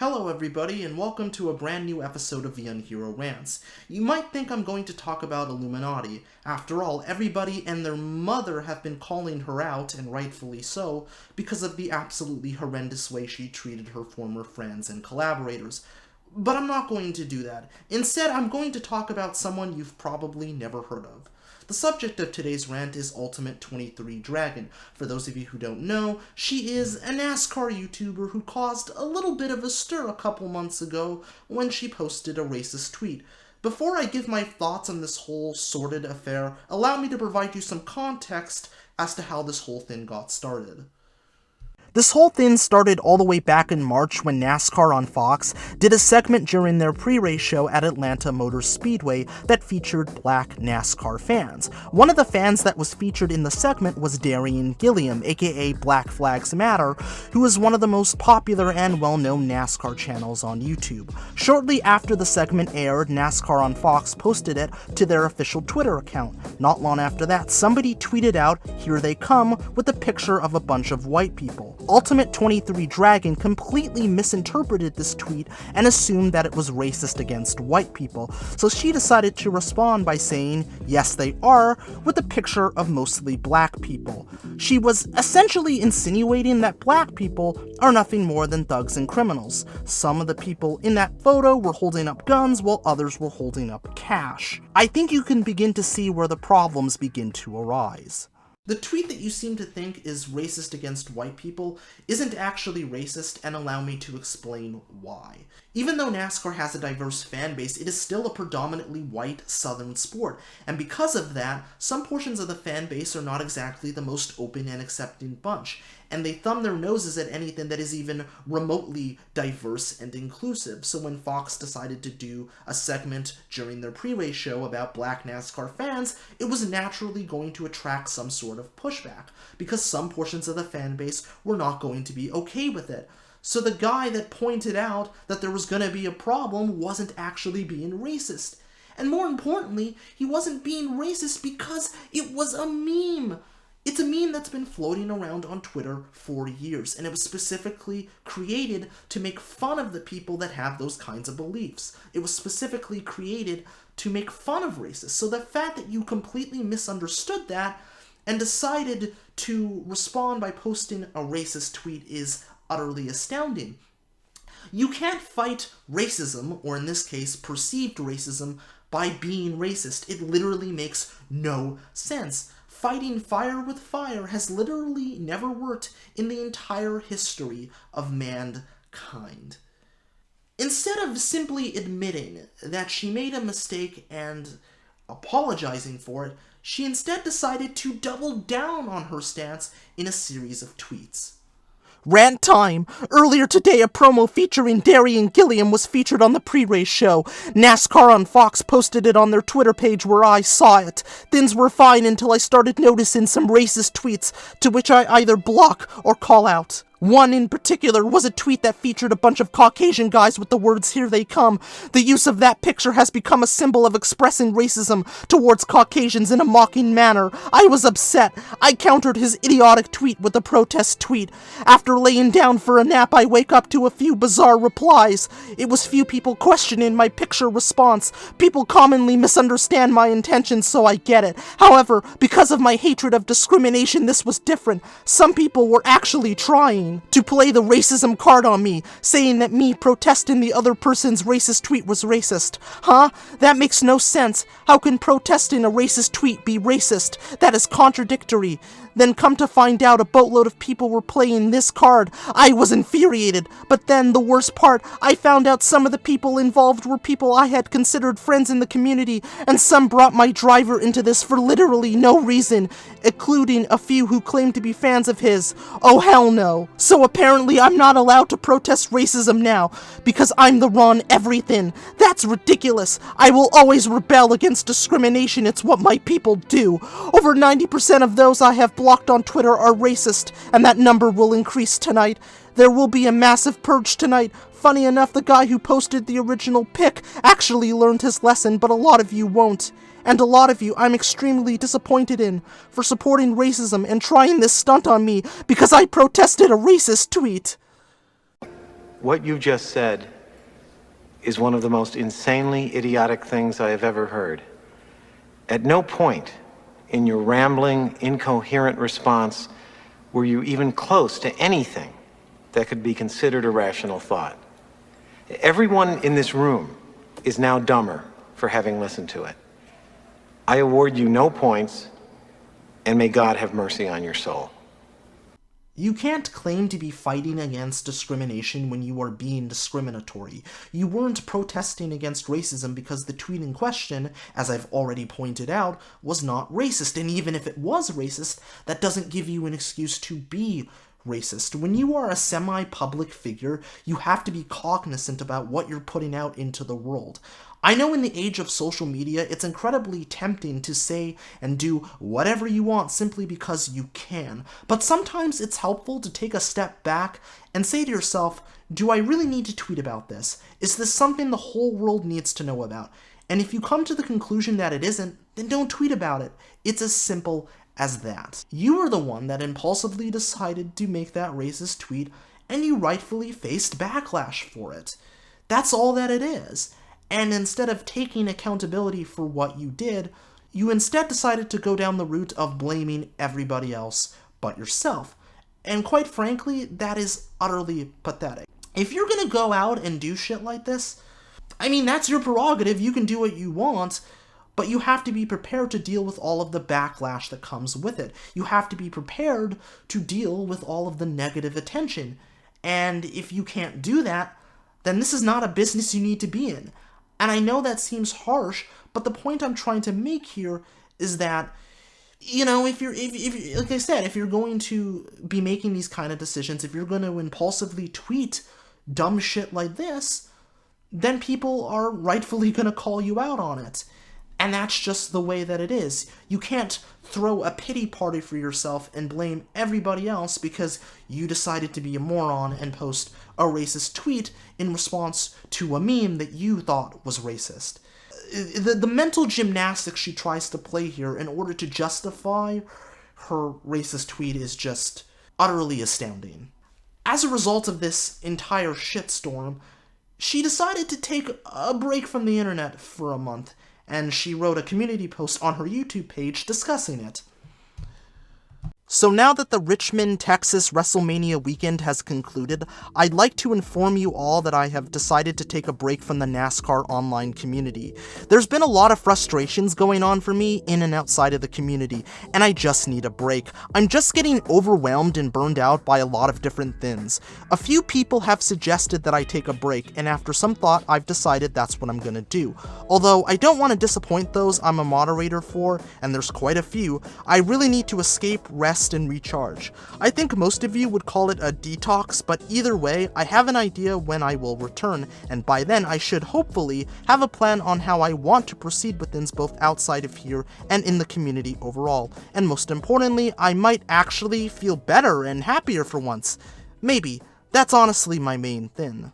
Hello everybody, and welcome to a brand new episode of the Unhero Rants. You might think I'm going to talk about Illuminati. After all, everybody and their mother have been calling her out, and rightfully so, because of the absolutely horrendous way she treated her former friends and collaborators. But I'm not going to do that. Instead, I'm going to talk about someone you've probably never heard of. The subject of today's rant is Ultimate 23 Dragon. For those of you who don't know, she is a NASCAR YouTuber who caused a little bit of a stir a couple months ago when she posted a racist tweet. Before I give my thoughts on this whole sordid affair, allow me to provide you some context as to how this whole thing got started. This whole thing started all the way back in March when NASCAR on Fox did a segment during their pre-race show at Atlanta Motor Speedway that featured black NASCAR fans. One of the fans that was featured in the segment was Darian Gilliam, aka Black Flags Matter, who is one of the most popular and well-known NASCAR channels on YouTube. Shortly after the segment aired, NASCAR on Fox posted it to their official Twitter account. Not long after that, somebody tweeted out, "Here they come," with a picture of a bunch of white people. Ultimate 23 Dragon completely misinterpreted this tweet and assumed that it was racist against white people, so she decided to respond by saying, "Yes they are," with a picture of mostly black people. She was essentially insinuating that black people are nothing more than thugs and criminals. Some of the people in that photo were holding up guns while others were holding up cash. I think you can begin to see where the problems begin to arise. The tweet that you seem to think is racist against white people isn't actually racist, and allow me to explain why. Even though NASCAR has a diverse fan base, it is still a predominantly white Southern sport, and because of that, some portions of the fan base are not exactly the most open and accepting bunch, and they thumb their noses at anything that is even remotely diverse and inclusive. So when Fox decided to do a segment during their pre-race show about black NASCAR fans, it was naturally going to attract some sort of pushback, because some portions of the fan base were not going to be okay with it. So the guy that pointed out that there was going to be a problem wasn't actually being racist. And more importantly, he wasn't being racist because it was a meme. It's a meme that's been floating around on Twitter for years, and it was specifically created to make fun of the people that have those kinds of beliefs. It was specifically created to make fun of racists. So the fact that you completely misunderstood that and decided to respond by posting a racist tweet is utterly astounding. You can't fight racism, or in this case, perceived racism, by being racist. It literally makes no sense. Fighting fire with fire has literally never worked in the entire history of mankind. Instead of simply admitting that she made a mistake and apologizing for it, she instead decided to double down on her stance in a series of tweets. Rant time! Earlier today, a promo featuring Darian Gilliam was featured on the pre-race show. NASCAR on Fox posted it on their Twitter page where I saw it. Things were fine until I started noticing some racist tweets, to which I either block or call out. One in particular was a tweet that featured a bunch of Caucasian guys with the words, "Here they come." The use of that picture has become a symbol of expressing racism towards Caucasians in a mocking manner. I was upset. I countered his idiotic tweet with a protest tweet. After laying down for a nap, I wake up to a few bizarre replies. It was few people questioning my picture response. People commonly misunderstand my intentions, so I get it. However, because of my hatred of discrimination, this was different. Some people were actually trying to play the racism card on me, saying that me protesting the other person's racist tweet was racist. Huh? That makes no sense. How can protesting a racist tweet be racist? That is contradictory. Then come to find out, a boatload of people were playing this card. I was infuriated. But then, the worst part, I found out some of the people involved were people I had considered friends in the community, and some brought my driver into this for literally no reason, including a few who claimed to be fans of his. Oh hell no. So apparently I'm not allowed to protest racism now, because I'm the wrong everything. That's ridiculous. I will always rebel against discrimination. It's what my people do. Over 90% of those I have blocked on Twitter are racist, and that number will increase tonight. There will be a massive purge tonight. Funny enough, the guy who posted the original pic actually learned his lesson, but a lot of you won't. And a lot of you I'm extremely disappointed in for supporting racism and trying this stunt on me because I protested a racist tweet. what you just said is one of the most insanely idiotic things I have ever heard. At no point in your rambling, incoherent response were you even close to anything that could be considered a rational thought. Everyone in this room is now dumber for having listened to it. I award you no points, and may God have mercy on your soul. You can't claim to be fighting against discrimination when you are being discriminatory. You weren't protesting against racism because the tweet in question, as I've already pointed out, was not racist. And even if it was racist, that doesn't give you an excuse to be racist. When you are a semi-public figure, you have to be cognizant about what you're putting out into the world. I know in the age of social media, it's incredibly tempting to say and do whatever you want simply because you can. But sometimes it's helpful to take a step back and say to yourself, do I really need to tweet about this? Is this something the whole world needs to know about? And if you come to the conclusion that it isn't, then don't tweet about it. It's as simple as that. You are the one that impulsively decided to make that racist tweet, and you rightfully faced backlash for it. That's all that it is. And instead of taking accountability for what you did, you instead decided to go down the route of blaming everybody else but yourself. And quite frankly, that is utterly pathetic. If you're gonna go out and do shit like this, I mean, that's your prerogative, you can do what you want, but you have to be prepared to deal with all of the backlash that comes with it. You have to be prepared to deal with all of the negative attention. And if you can't do that, then this is not a business you need to be in. And I know that seems harsh, but the point I'm trying to make here is that, you know, if like I said, if you're going to be making these kind of decisions, if you're going to impulsively tweet dumb shit like this, then people are rightfully going to call you out on it. And that's just the way that it is. You can't throw a pity party for yourself and blame everybody else because you decided to be a moron and post a racist tweet in response to a meme that you thought was racist. The mental gymnastics she tries to play here in order to justify her racist tweet is just utterly astounding. As a result of this entire shitstorm, she decided to take a break from the internet for a month, and she wrote a community post on her YouTube page discussing it. So now that the Richmond, Texas WrestleMania weekend has concluded, I'd like to inform you all that I have decided to take a break from the NASCAR online community. There's been a lot of frustrations going on for me in and outside of the community, and I just need a break. I'm just getting overwhelmed and burned out by a lot of different things. A few people have suggested that I take a break, and after some thought, I've decided that's what I'm gonna do. Although I don't want to disappoint those I'm a moderator for, and there's quite a few, I really need to escape, rest, and recharge. I think most of you would call it a detox, but either way, I have an idea when I will return, and by then I should hopefully have a plan on how I want to proceed with things both outside of here and in the community overall. And most importantly, I might actually feel better and happier for once. Maybe. That's honestly my main thing.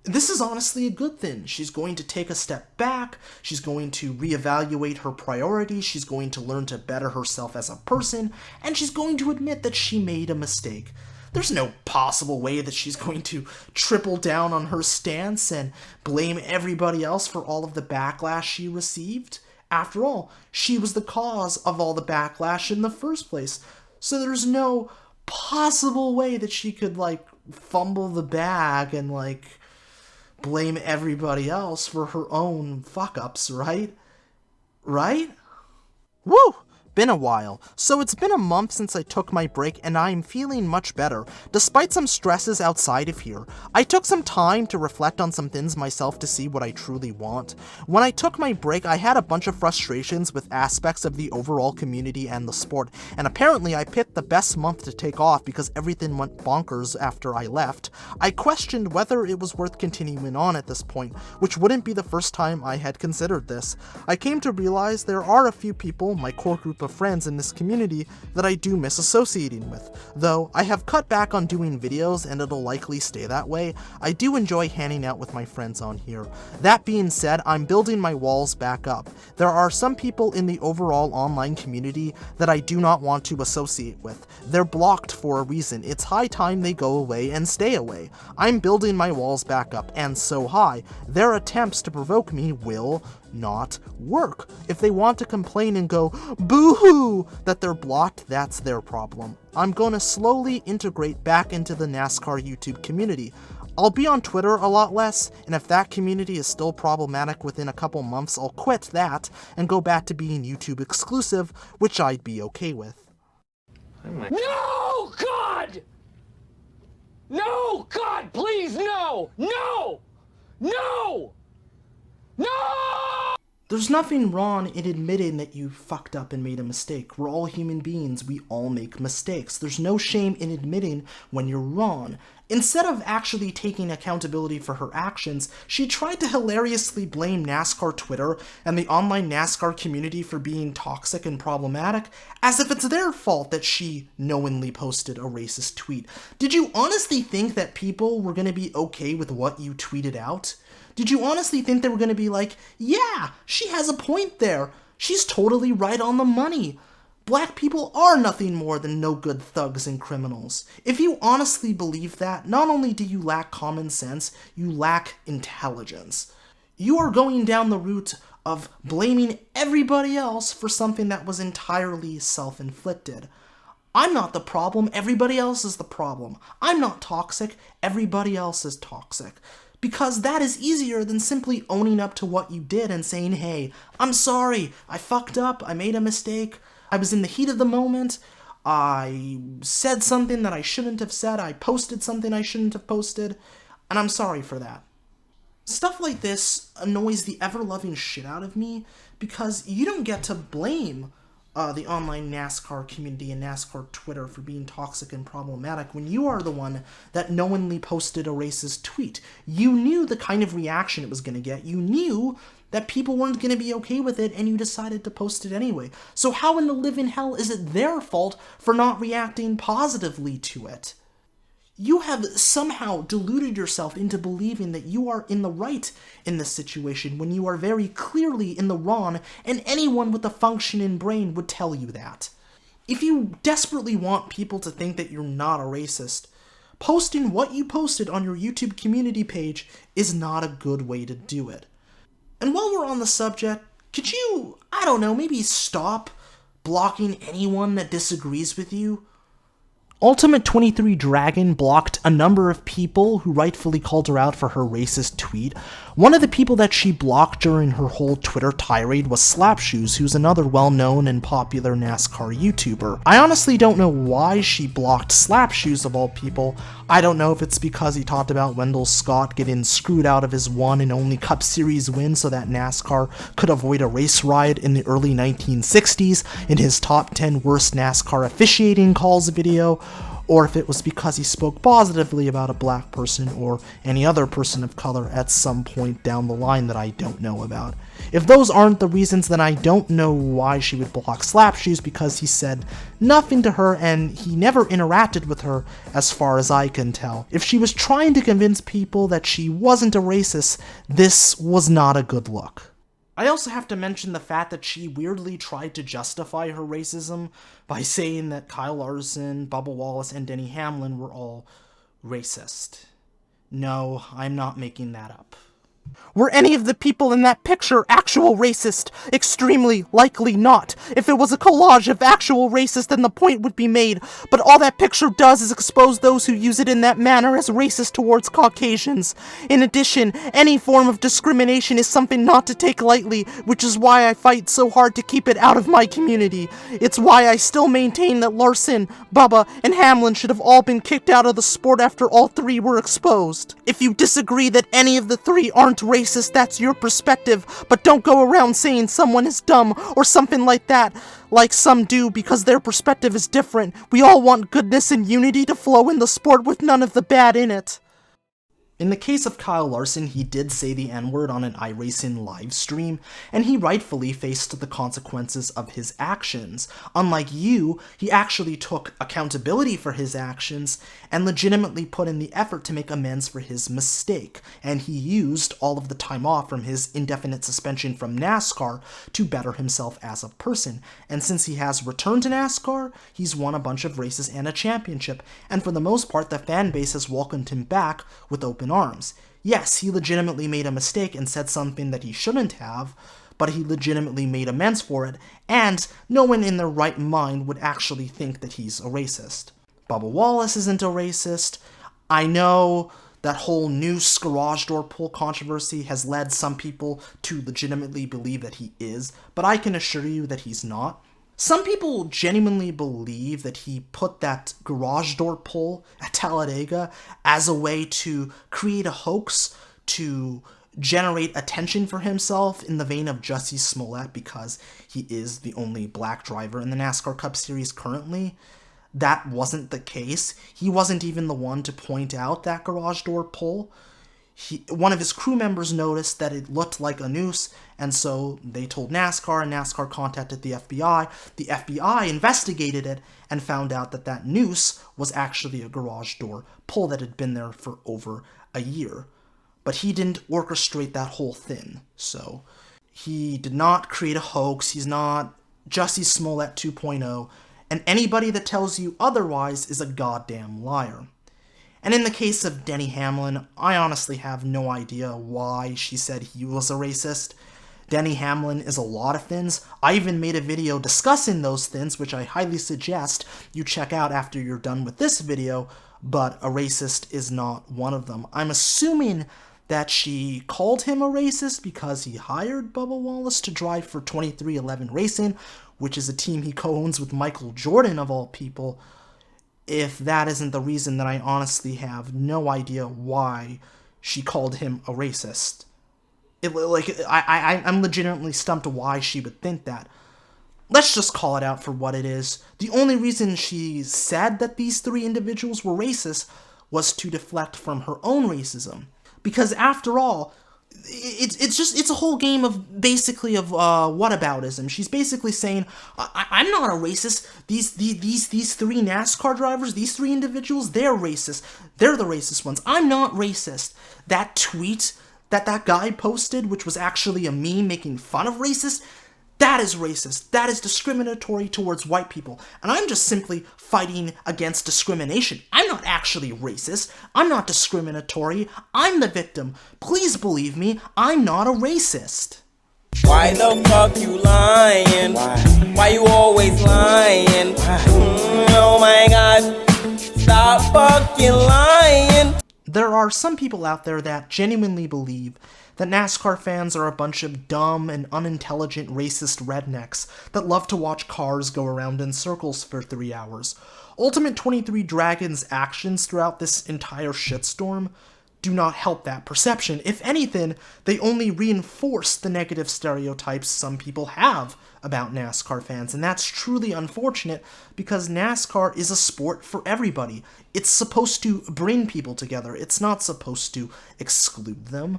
This is honestly a good thing. She's going to take a step back, she's going to reevaluate her priorities, she's going to learn to better herself as a person, and she's going to admit that she made a mistake. There's no possible way that she's going to triple down on her stance and blame everybody else for all of the backlash she received. After all, she was the cause of all the backlash in the first place, so there's no possible way that she could, fumble the bag and, blame everybody else for her own fuck-ups, right? Right? Woo! Been a while. So it's been a month since I took my break, and I'm feeling much better, despite some stresses outside of here. I took some time to reflect on some things myself to see what I truly want. When I took my break, I had a bunch of frustrations with aspects of the overall community and the sport, and apparently I picked the best month to take off because everything went bonkers after I left. I questioned whether it was worth continuing on at this point, which wouldn't be the first time I had considered this. I came to realize there are a few people, my core group of of friends in this community that I do miss associating with. Though I have cut back on doing videos and it'll likely stay that way, I do enjoy hanging out with my friends on here. That being said, I'm building my walls back up. There are some people in the overall online community that I do not want to associate with. They're blocked for a reason. It's high time they go away and stay away. I'm building my walls back up, and so high, their attempts to provoke me will not work. If they want to complain and go boo-hoo that they're blocked, that's their problem. I'm going to slowly integrate back into the NASCAR YouTube community. I'll be on Twitter a lot less, and if that community is still problematic within a couple months, I'll quit that and go back to being YouTube exclusive, which I'd be okay with. No, God! No, God, please, no! No! No! No! There's nothing wrong in admitting that you fucked up and made a mistake. We're all human beings. We all make mistakes. There's no shame in admitting when you're wrong. Instead of actually taking accountability for her actions, she tried to hilariously blame NASCAR Twitter and the online NASCAR community for being toxic and problematic, as if it's their fault that she knowingly posted a racist tweet. Did you honestly think that people were going to be okay with what you tweeted out? Did you honestly think they were going to be like, yeah, she has a point there. She's totally right on the money. Black people are nothing more than no-good thugs and criminals. If you honestly believe that, not only do you lack common sense, you lack intelligence. You are going down the route of blaming everybody else for something that was entirely self-inflicted. I'm not the problem, everybody else is the problem. I'm not toxic, everybody else is toxic. Because that is easier than simply owning up to what you did and saying, hey, I'm sorry, I fucked up, I made a mistake, I was in the heat of the moment, I said something that I shouldn't have said, I posted something I shouldn't have posted, and I'm sorry for that. Stuff like this annoys the ever-loving shit out of me, because you don't get to blame the online NASCAR community and NASCAR Twitter for being toxic and problematic when you are the one that knowingly posted a racist tweet. You knew the kind of reaction it was going to get. You knew that people weren't going to be okay with it, and you decided to post it anyway. So how in the living hell is it their fault for not reacting positively to it? You have somehow deluded yourself into believing that you are in the right in this situation when you are very clearly in the wrong, and anyone with a functioning brain would tell you that. If you desperately want people to think that you're not a racist, posting what you posted on your YouTube community page is not a good way to do it. And while we're on the subject, could you, I don't know, maybe stop blocking anyone that disagrees with you? Ultimate 23 Dragon blocked a number of people who rightfully called her out for her racist tweet. One of the people that she blocked during her whole Twitter tirade was Slapshoes, who's another well-known and popular NASCAR YouTuber. I honestly don't know why she blocked Slapshoes of all people. I don't know if it's because he talked about Wendell Scott getting screwed out of his one and only Cup Series win so that NASCAR could avoid a race riot in the early 1960s in his top 10 worst NASCAR officiating calls video, or if it was because he spoke positively about a black person or any other person of color at some point down the line that I don't know about. If those aren't the reasons, then I don't know why she would block Slapshoes, because he said nothing to her and he never interacted with her as far as I can tell. If she was trying to convince people that she wasn't a racist, this was not a good look. I also have to mention the fact that she weirdly tried to justify her racism by saying that Kyle Larson, Bubba Wallace, and Denny Hamlin were all racist. No, I'm not making that up. Were any of the people in that picture actual racist? Extremely likely not. If it was a collage of actual racists, then the point would be made, but all that picture does is expose those who use it in that manner as racist towards Caucasians. In addition, any form of discrimination is something not to take lightly, which is why I fight so hard to keep it out of my community. It's why I still maintain that Larson, Bubba, and Hamlin should have all been kicked out of the sport after all three were exposed. If you disagree that any of the three aren't racist, that's your perspective, but don't go around saying someone is dumb or something like that, like some do, because their perspective is different. We all want goodness and unity to flow in the sport with none of the bad in it. In the case of Kyle Larson, he did say the N-word on an iRacing live stream, and he rightfully faced the consequences of his actions. Unlike you, he actually took accountability for his actions and legitimately put in the effort to make amends for his mistake, and he used all of the time off from his indefinite suspension from NASCAR to better himself as a person. And since he has returned to NASCAR, he's won a bunch of races and a championship, and for the most part, the fan base has welcomed him back with open arms. Yes, he legitimately made a mistake and said something that he shouldn't have, but he legitimately made amends for it, and no one in their right mind would actually think that he's a racist. Bubba Wallace isn't a racist. I know that whole noose garage door pull controversy has led some people to legitimately believe that he is, but I can assure you that he's not. Some people genuinely believe that he put that garage door pull at Talladega as a way to create a hoax to generate attention for himself in the vein of Jussie Smollett because he is the only black driver in the NASCAR Cup Series currently. That wasn't the case. He wasn't even the one to point out that garage door pull. One of his crew members noticed that it looked like a noose, and so they told NASCAR, and NASCAR contacted the FBI. The FBI investigated it and found out that that noose was actually a garage door pull that had been there for over a year. But he didn't orchestrate that whole thing, so he did not create a hoax. He's not Jussie Smollett 2.0, and anybody that tells you otherwise is a goddamn liar. And in the case of Denny Hamlin, I honestly have no idea why she said he was a racist. Denny Hamlin is a lot of things. I even made a video discussing those things, which I highly suggest you check out after you're done with this video, but a racist is not one of them. I'm assuming that she called him a racist because he hired Bubba Wallace to drive for 2311 Racing, which is a team he co-owns with Michael Jordan, of all people. If that isn't the reason, then I honestly have no idea why she called him a racist. I'm legitimately stumped why she would think that. Let's just call it out for what it is. The only reason she said that these three individuals were racist was to deflect from her own racism. Because after all, it's a whole game of basically of whataboutism. She's basically saying, I'm not a racist. These three NASCAR drivers, these three individuals, they're racist. They're the racist ones. I'm not racist. That tweet that guy posted, which was actually a meme making fun of racists, that is racist. That is discriminatory towards white people. And I'm just simply fighting against discrimination. I'm not actually racist. I'm not discriminatory. I'm the victim. Please believe me, I'm not a racist. Why the fuck you lying? Why you always lying? Oh my god, stop fucking lying. There are some people out there that genuinely believe that NASCAR fans are a bunch of dumb and unintelligent racist rednecks that love to watch cars go around in circles for 3 hours. Ultimate 23 Dragon's actions throughout this entire shitstorm do not help that perception. If anything, they only reinforce the negative stereotypes some people have about NASCAR fans, and that's truly unfortunate because NASCAR is a sport for everybody. It's supposed to bring people together. It's not supposed to exclude them.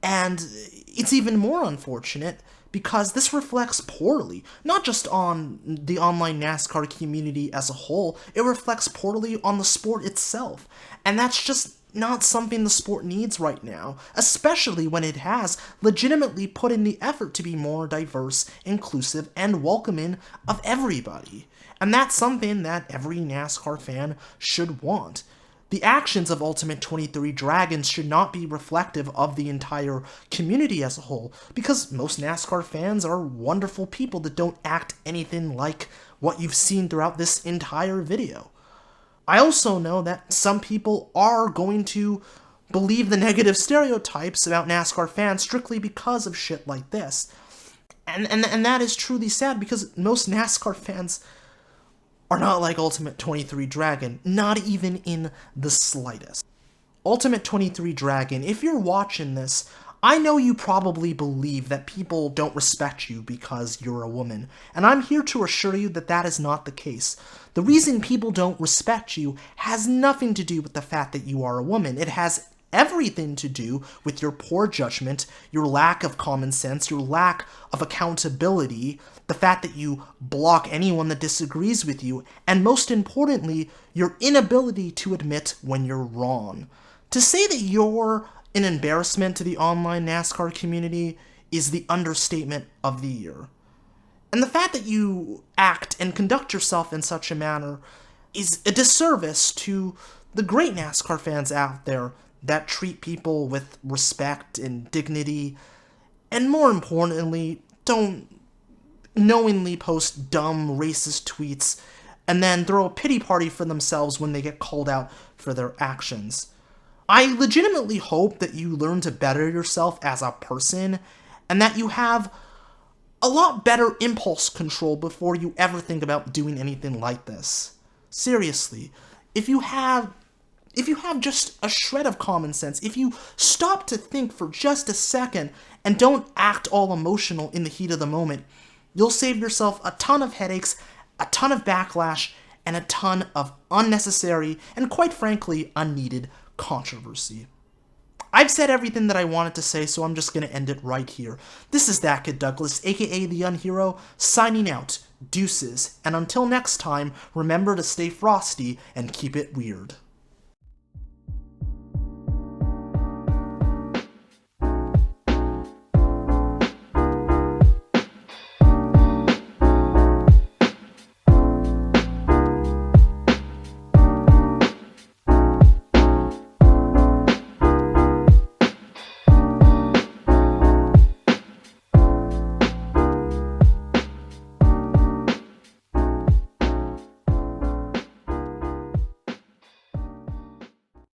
And it's even more unfortunate because this reflects poorly, not just on the online NASCAR community as a whole, it reflects poorly on the sport itself. And that's just not something the sport needs right now, especially when it has legitimately put in the effort to be more diverse, inclusive, and welcoming of everybody. And that's something that every NASCAR fan should want. The actions of Ultimate 23 Dragons should not be reflective of the entire community as a whole, because most NASCAR fans are wonderful people that don't act anything like what you've seen throughout this entire video. I also know that some people are going to believe the negative stereotypes about NASCAR fans strictly because of shit like this. And that is truly sad because most NASCAR fans are not like Ultimate 23 Dragon, not even in the slightest. Ultimate 23 Dragon, if you're watching this, I know you probably believe that people don't respect you because you're a woman, and I'm here to assure you that that is not the case. The reason people don't respect you has nothing to do with the fact that you are a woman. It has everything to do with your poor judgment, your lack of common sense, your lack of accountability, the fact that you block anyone that disagrees with you, and most importantly, your inability to admit when you're wrong. To say that you're an embarrassment to the online NASCAR community is the understatement of the year. And the fact that you act and conduct yourself in such a manner is a disservice to the great NASCAR fans out there that treat people with respect and dignity, and more importantly, don't knowingly post dumb, racist tweets and then throw a pity party for themselves when they get called out for their actions. I legitimately hope that you learn to better yourself as a person, and that you have a lot better impulse control before you ever think about doing anything like this. Seriously, if you have just a shred of common sense, if you stop to think for just a second and don't act all emotional in the heat of the moment, you'll save yourself a ton of headaches, a ton of backlash, and a ton of unnecessary and, quite frankly, unneeded controversy. I've said everything that I wanted to say, so I'm just going to end it right here. This is ThatKidDouglas, aka The Unhero, signing out. Deuces, and until next time, remember to stay frosty and keep it weird.